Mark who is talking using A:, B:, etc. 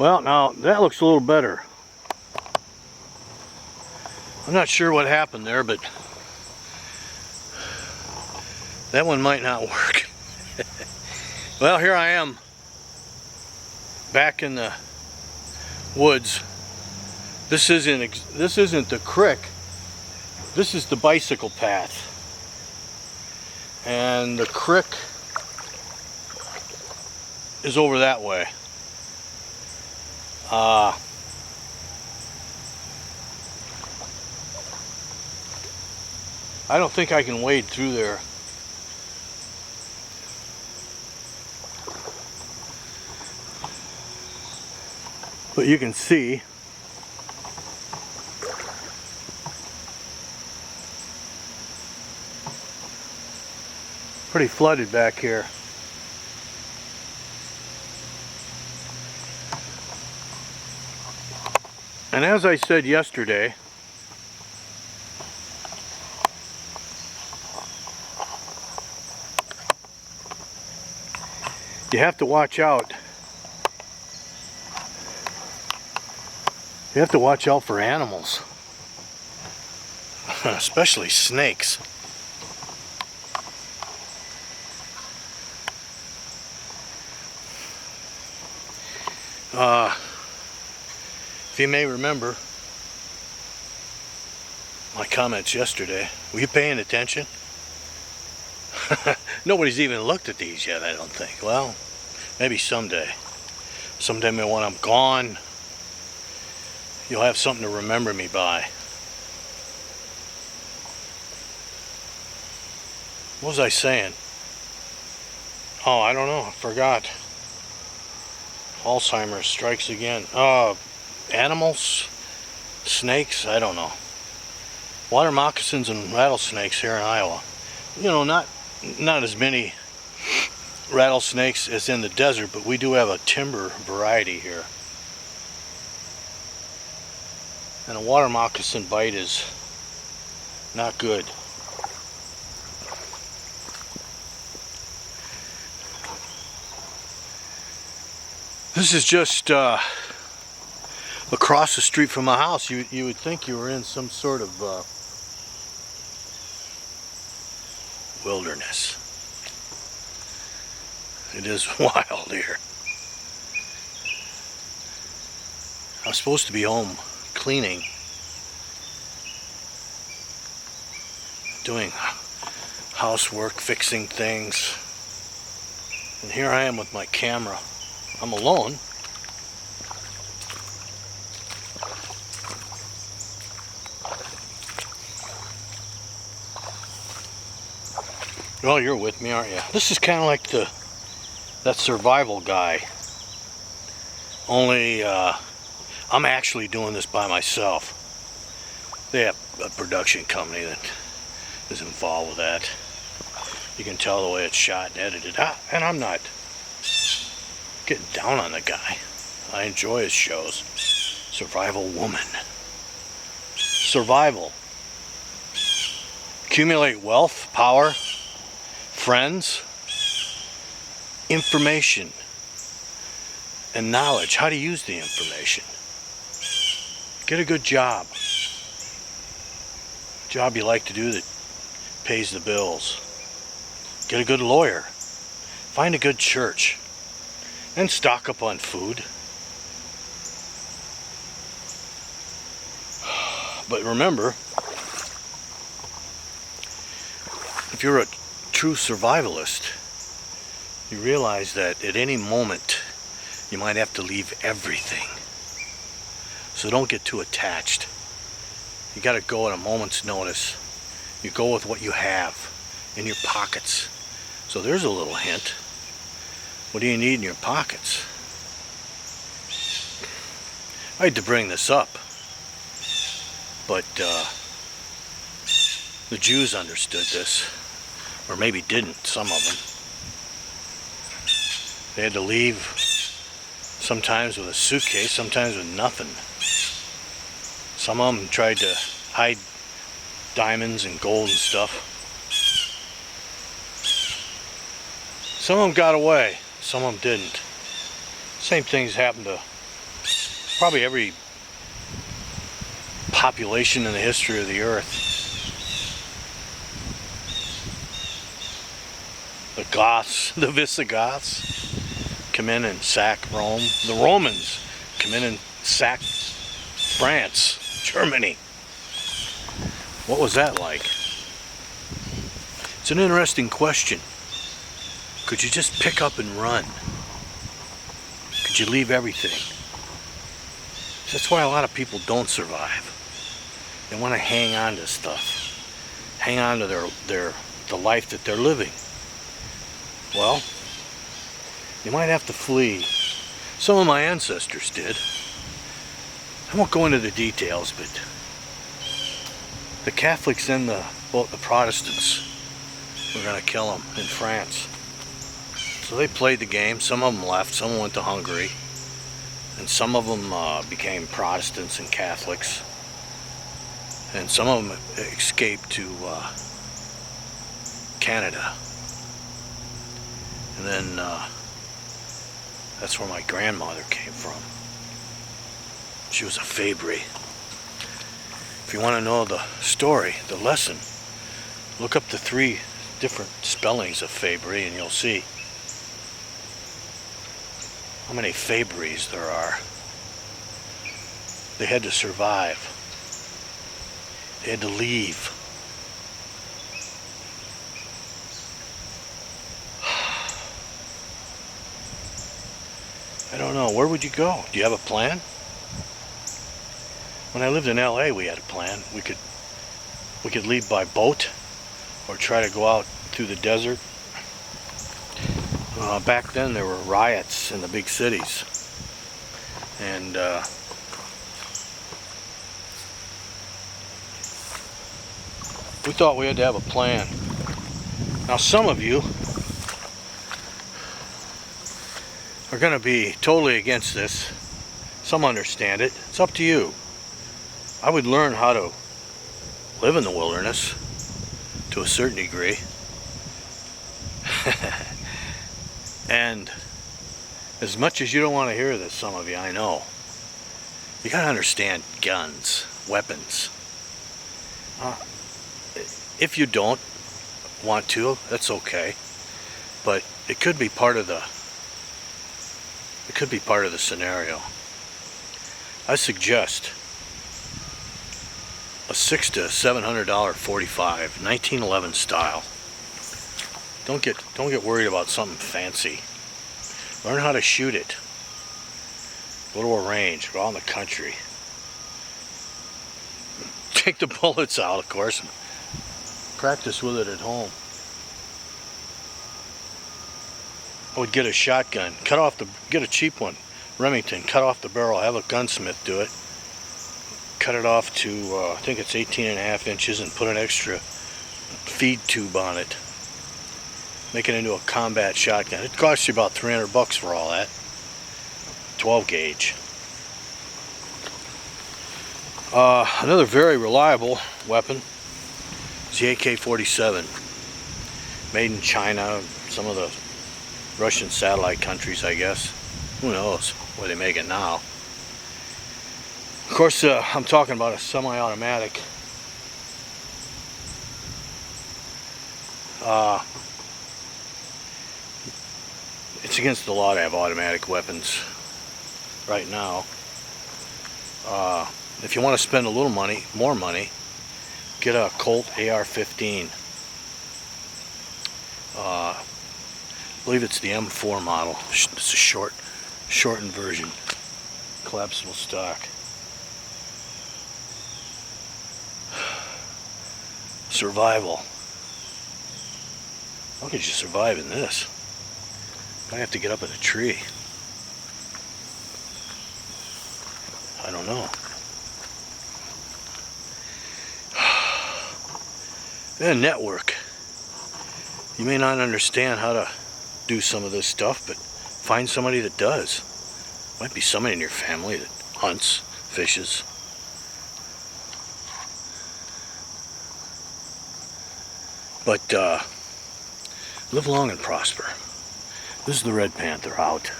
A: Well, now that looks a little better. I'm not sure what happened there, but that one might not work. Well, here I am back in the woods. This isn't the creek. This is the bicycle path. And the creek is over that way. I don't think I can wade through there. But you can see pretty flooded back here. And as I said yesterday, you have to watch out. You have to watch out for animals, especially snakes. If you may remember my comments yesterday, were you paying attention? Nobody's even looked at these yet, I don't think. Well, maybe someday. Someday when I'm gone, you'll have something to remember me by. What was I saying? Oh, I don't know. I forgot. Alzheimer's strikes again. Animals? Snakes? I don't know. Water moccasins and rattlesnakes here in Iowa. You know, not as many rattlesnakes as in the desert, but we do have a timber variety here. And a water moccasin bite is not good. This is just across the street from my house. You would think you were in some sort of wilderness. It is wild here. I was supposed to be home cleaning, doing housework, fixing things, and here I am with my camera. I'm alone. Well, you're with me, aren't you? This is kind of like that survival guy. Only I'm actually doing this by myself. They have a production company that is involved with that. You can tell the way it's shot and edited. And I'm not getting down on the guy. I enjoy his shows. Survival Woman. Survival. Accumulate wealth, power, friends, information, and knowledge. How to use the information. Get a good job. Job you like to do that pays the bills. Get a good lawyer. Find a good church. And stock up on food. But remember, if you're a true survivalist, you realize that at any moment you might have to leave everything. So don't get too attached. You got to go at a moment's notice. You go with what you have in your pockets. So there's a little hint. What do you need in your pockets? I had to bring this up, but the Jews understood this, or maybe didn't, some of them. They had to leave sometimes with a suitcase, sometimes with nothing. Some of them tried to hide diamonds and gold and stuff. Some of them got away, some of them didn't. Same things happened to probably every population in the history of the earth. The Goths, the Visigoths, come in and sack Rome. The Romans come in and sack France, Germany. What was that like? It's an interesting question. Could you just pick up and run? Could you leave everything? That's why a lot of people don't survive. They want to hang on to stuff. Hang on to the life that they're living. Well, you might have to flee. Some of my ancestors did. I won't go into the details, but the Catholics and both the Protestants were going to kill them in France. So they played the game. Some of them left, some went to Hungary, and some of them became Protestants and Catholics, and some of them escaped to Canada. And then that's where my grandmother came from. She was a Fabry. If you want to know the story, the lesson, look up the 3 different spellings of Fabry and you'll see how many Fabries there are. They had to survive. They had to leave. I don't know. Where would you go? Do you have a plan? When I lived in LA, we had a plan. We could leave by boat or try to go out through the desert. Back then there were riots in the big cities, and we thought we had to have a plan. Now some of you are going to be totally against this. Some understand it. It's up to you. I would learn how to live in the wilderness to a certain degree. And as much as you don't want to hear this, some of you, I know, you got to understand guns, weapons. If you don't want to, that's okay. But it could be part of the scenario. I suggest a $600 to $700 .45, 1911 style. Don't get worried about something fancy. Learn how to shoot it. Go to a range. Go out in the country. Take the bullets out, of course, and practice with it at home. I would get a shotgun. Get a cheap one. Remington. Cut off the barrel. Have a gunsmith do it. Cut it off to, I think it's 18.5 inches, and put an extra feed tube on it. Make it into a combat shotgun. It costs you about $300 for all that. 12 gauge. Another very reliable weapon is the AK-47. Made in China, some of the Russian satellite countries, I guess. Who knows where they make it now. Of course, I'm talking about a semi-automatic. It's against the law to have automatic weapons right now. If you want to spend a little money, more money, get a Colt AR-15. I believe it's the M4 model. It's a shortened version. Collapsible stock. Survival. How could you survive in this? I have to get up in a tree. I don't know. And network. You may not understand how to do some of this stuff, but find somebody that does. Might be somebody in your family that hunts, fishes. But live long and prosper. This is the Red Panther out.